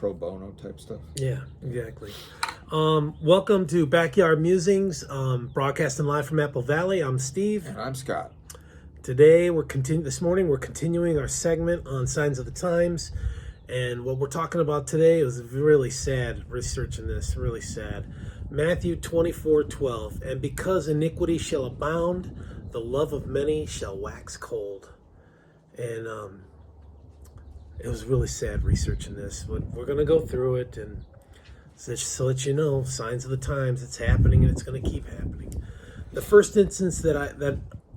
pro bono type stuff. Yeah, exactly. Welcome to Backyard Musings, broadcasting live from Apple Valley. I'm Steve. And I'm Scott. Today this morning we're continuing our segment on Signs of the Times, and what we're talking about today is really sad. Researching this, really sad. Matthew 24:12, and because iniquity shall abound, the love of many shall wax cold. And it was really sad researching this, but we're going to go through it and just to let you know, signs of the times, it's happening and it's going to keep happening. The first instance that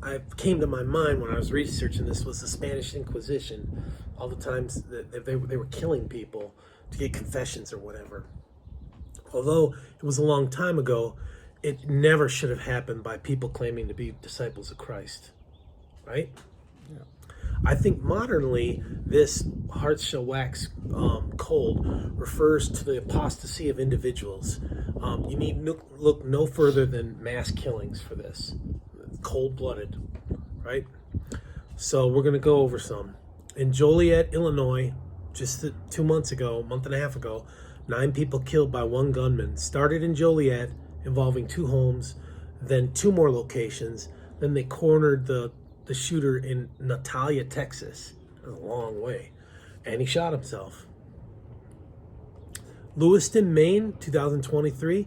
I came to my mind when I was researching this was the Spanish Inquisition. All the times that they were killing people to get confessions or whatever. Although it was a long time ago, it never should have happened by people claiming to be disciples of Christ, right? Yeah. I think modernly, this hearts shall wax cold refers to the apostasy of individuals. You need look no further than mass killings for this. Cold-blooded, right? So we're going to go over some. In Joliet, Illinois, just 2 months ago, a month and a half ago, 9 people killed by one gunman. Started in Joliet, involving 2 homes, then 2 more locations. Then they cornered the shooter in Natalia, Texas. That was a long way. And he shot himself. Lewiston, Maine, 2023.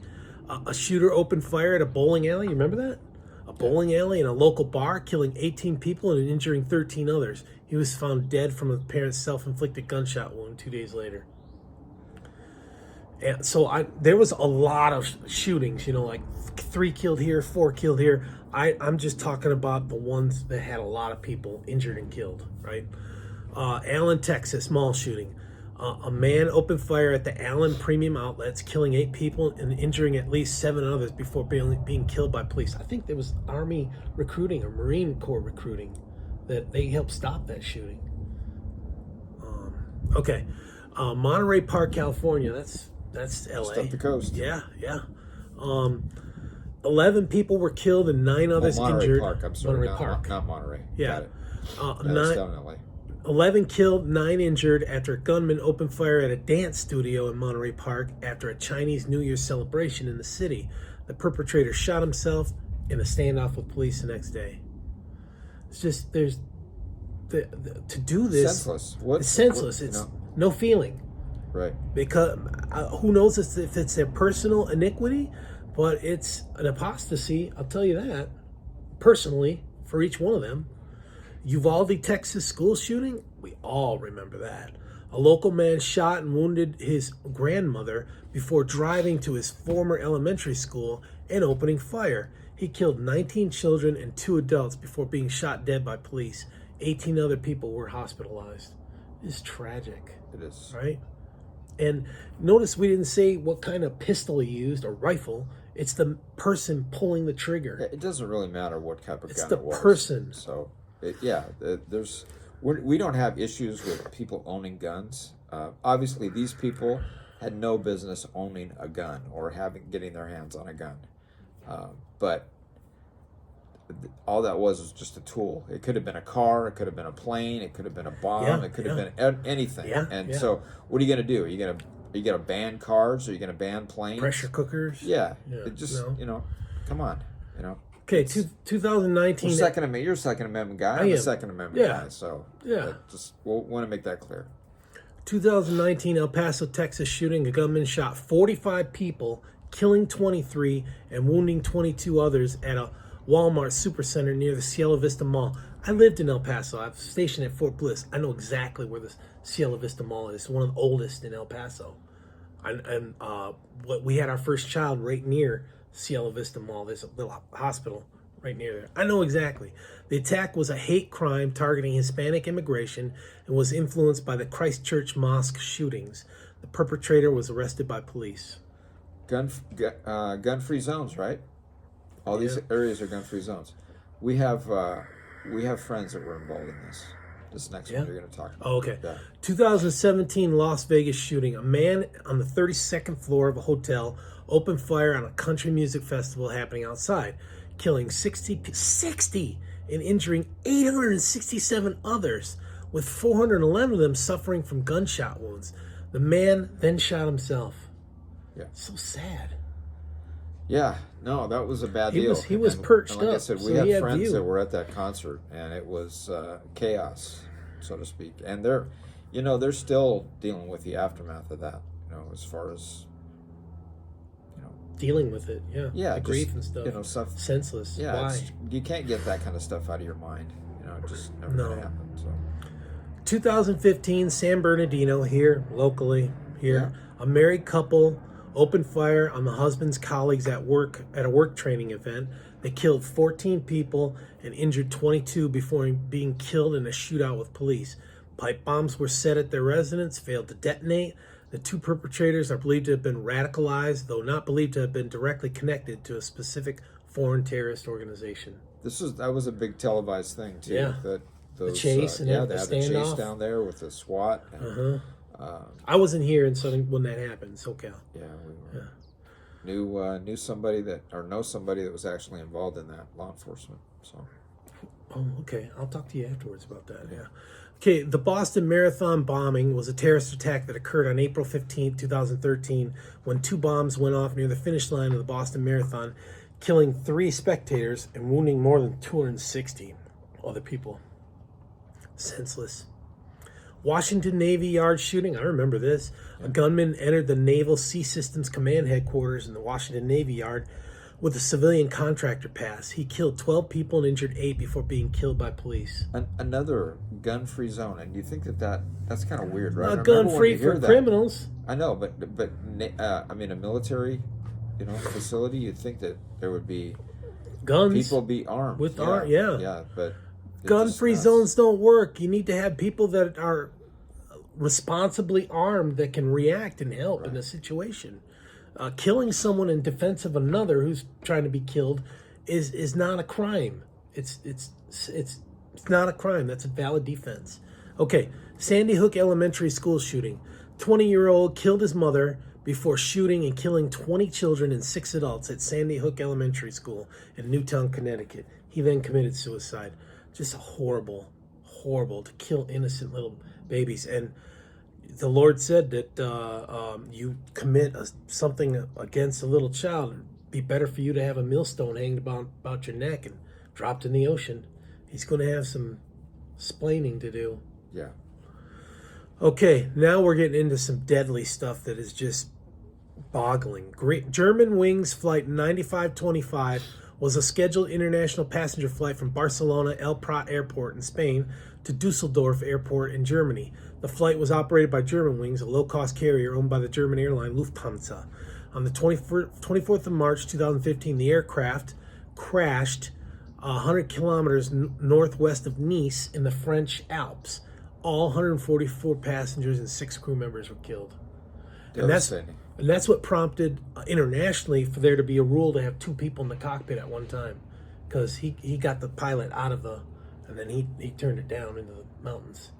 A shooter opened fire at a bowling alley. You remember that? A bowling alley in a local bar, killing 18 people and injuring 13 others. He was found dead from a parent's self-inflicted gunshot wound 2 days later. And so there was a lot of shootings, like 3 killed here, 4 killed here. I'm just talking about the ones that had a lot of people injured and killed, right? Allen, Texas, mall shooting. A man opened fire at the Allen Premium Outlets, killing 8 people and injuring at least 7 others before being killed by police. I think there was Army recruiting or Marine Corps recruiting that they helped stop that shooting. Monterey Park, California. That's LA. Just up the coast. Yeah. 11 people were killed and 9 others injured. Park. I'm sorry, Monterey Park. Not Monterey. Yeah. Got it. That's down in LA. 11 killed, 9 injured after a gunman opened fire at a dance studio in Monterey Park after a Chinese New Year celebration in the city. The perpetrator shot himself in a standoff with police the next day. It's just, to do this... Senseless. It's senseless. It's no feeling. Right. Because who knows if it's their personal iniquity, but it's an apostasy, I'll tell you that, personally, for each one of them. Uvalde, Texas school shooting, we all remember that. A local man shot and wounded his grandmother before driving to his former elementary school and opening fire. He killed 19 children and 2 adults before being shot dead by police. 18 other people were hospitalized. It's tragic. It is. Right? And notice we didn't say what kind of pistol he used or rifle. It's the person pulling the trigger. It doesn't really matter what type of gun it was. It's the person. So, we don't have issues with people owning guns. Obviously, these people had no business owning a gun or getting their hands on a gun. But all that was just a tool. It could have been a car, it could have been a plane, it could have been a bomb, it could have been anything. So what are you going to do? Are you going to ban cars? Are you going to ban planes? Pressure cookers? Yeah. Come on, Okay, 2019. You're a Second Amendment guy. I'm a Second Amendment guy. So we'll want to make that clear. 2019 El Paso, Texas shooting. A gunman shot 45 people, killing 23 and wounding 22 others at a Walmart supercenter near the Cielo Vista Mall. I lived in El Paso. I was stationed at Fort Bliss. I know exactly where the Cielo Vista Mall is. It's one of the oldest in El Paso. And we had our first child right near Cielo Vista Mall. There's a little hospital right near there. I know exactly. The attack was a hate crime targeting Hispanic immigration and was influenced by the Christchurch Mosque shootings. The perpetrator was arrested by police. Gun-free zones, right? All these areas are gun-free zones. We have friends that were involved in this next one you're going to talk about. Oh, okay. Yeah. 2017 Las Vegas shooting. A man on the 32nd floor of a hotel opened fire on a country music festival happening outside, killing 60 and injuring 867 others, with 411 of them suffering from gunshot wounds. The man then shot himself. Yeah. So sad. Yeah, no, that was a bad He deal. was perched like I up, said, so we he had had friends view. that were at that concert, and it was chaos, so to speak. And they're still dealing with the aftermath of that. As far as Dealing with it, yeah, the just, grief and stuff. Stuff. Senseless. Yeah, Why? You can't get that kind of stuff out of your mind. It just never No. gonna happen. So 2015, San Bernardino, here locally. A married couple opened fire on the husband's colleagues at a work training event. They killed 14 people and injured 22 before being killed in a shootout with police. Pipe bombs were set at their residence, failed to detonate. The two perpetrators are believed to have been radicalized, though not believed to have been directly connected to a specific foreign terrorist organization. that was a big televised thing too. Yeah. That The chase and they the had the chase standoff. down there with the SWAT. And, I wasn't here in Southern when that happened, SoCal. Yeah, we were. Knew somebody know somebody that was actually involved in that, law enforcement. So. Oh, okay. I'll talk to you afterwards about that. Yeah. Okay, the Boston Marathon bombing was a terrorist attack that occurred on April 15, 2013, when 2 bombs went off near the finish line of the Boston Marathon, killing 3 spectators and wounding more than 260 other people. Senseless. Washington Navy Yard shooting. I remember this. A gunman entered the Naval Sea Systems Command headquarters in the Washington Navy Yard with a civilian contractor pass. He killed 12 people and injured 8 before being killed by police. Another gun-free zone, and you think that's kind of weird, right? Not gun-free for criminals. I know, but I mean, a military, facility. You'd think that there would be Guns. people be armed With yeah, but gun-free zones don't work. You need to have people that are responsibly armed that can react and help in a situation. Killing someone in defense of another who's trying to be killed is not a crime. It's not a crime. That's a valid defense. Okay, Sandy Hook Elementary School shooting. 20-year-old killed his mother before shooting and killing 20 children and 6 adults at Sandy Hook Elementary School in Newtown, Connecticut. He then committed suicide. Just horrible to kill innocent little babies. And the Lord said that you commit something against a little child, it'd be better for you to have a millstone hanged about your neck and dropped in the ocean. He's going to have some splaining to do. Yeah. Okay, now we're getting into some deadly stuff that is just boggling. Great. German Wings Flight 9525 was a scheduled international passenger flight from Barcelona El Prat Airport in Spain to Dusseldorf Airport in Germany. The flight was operated by Germanwings, a low-cost carrier owned by the German airline Lufthansa. On the 24th of March 2015, the aircraft crashed 100 kilometers northwest of Nice in the French Alps. All 144 passengers and 6 crew members were killed. And that's what prompted internationally for there to be a rule to have 2 people in the cockpit at one time, because he got the pilot out of and then he turned it down into the mountains.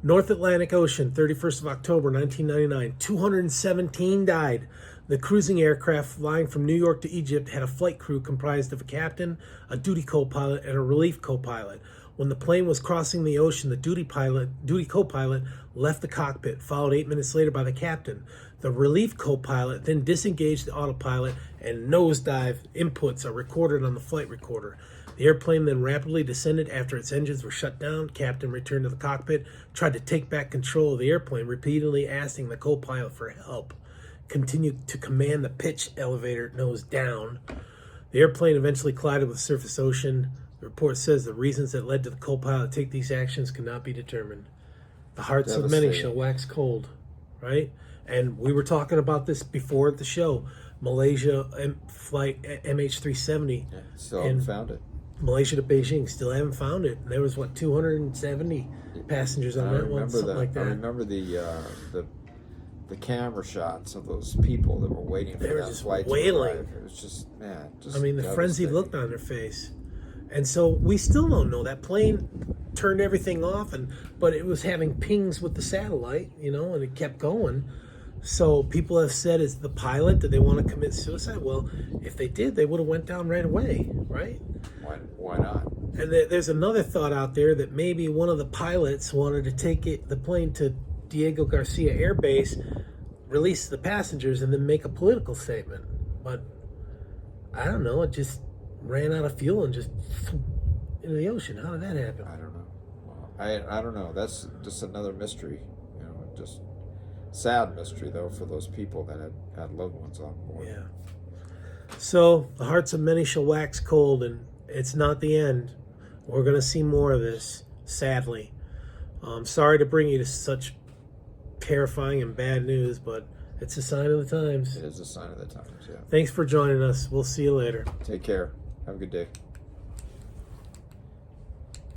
North Atlantic Ocean, 31st of October 1999, 217 died. The cruising aircraft flying from New York to Egypt had a flight crew comprised of a captain, a duty co-pilot, and a relief co-pilot. When the plane was crossing the ocean, the duty co-pilot left the cockpit, followed 8 minutes later by the captain. The relief co-pilot then disengaged the autopilot, and nosedive inputs are recorded on the flight recorder. The airplane then rapidly descended after its engines were shut down. Captain returned to the cockpit, tried to take back control of the airplane, repeatedly asking the co-pilot for help. Continued to command the pitch elevator nose down. The airplane eventually collided with the surface ocean. The report says the reasons that led to the co-pilot to take these actions cannot be determined. The hearts of many shall wax cold, right? And we were talking about this before at the show. Malaysia flight MH370. Yeah, still haven't found it. Malaysia to Beijing, still haven't found it. There was 270 passengers on that one, something like that. I remember the camera shots of those people that were waiting for that flight to arrive. It was just, man. The frenzied look on their face. And so we still don't know. That plane turned everything off, but it was having pings with the satellite, and it kept going. So people have said, is the pilot, did they want to commit suicide? Well, if they did, they would have went down right away, right? Why not? And there's another thought out there that maybe one of the pilots wanted to take the plane to Diego Garcia Air Base, release the passengers, and then make a political statement. But I don't know. It just ran out of fuel and just into the ocean. How did that happen? I don't know. Well, I don't know. That's just another mystery. You know, just sad mystery though for those people that had loved ones on board. Yeah. So the hearts of many shall wax cold, and it's not the end. We're going to see more of this, sadly. I'm sorry to bring you to such terrifying and bad news, but it's a sign of the times. It is a sign of the times. Yeah. Thanks for joining us. We'll see you later. Take care. Have a good day.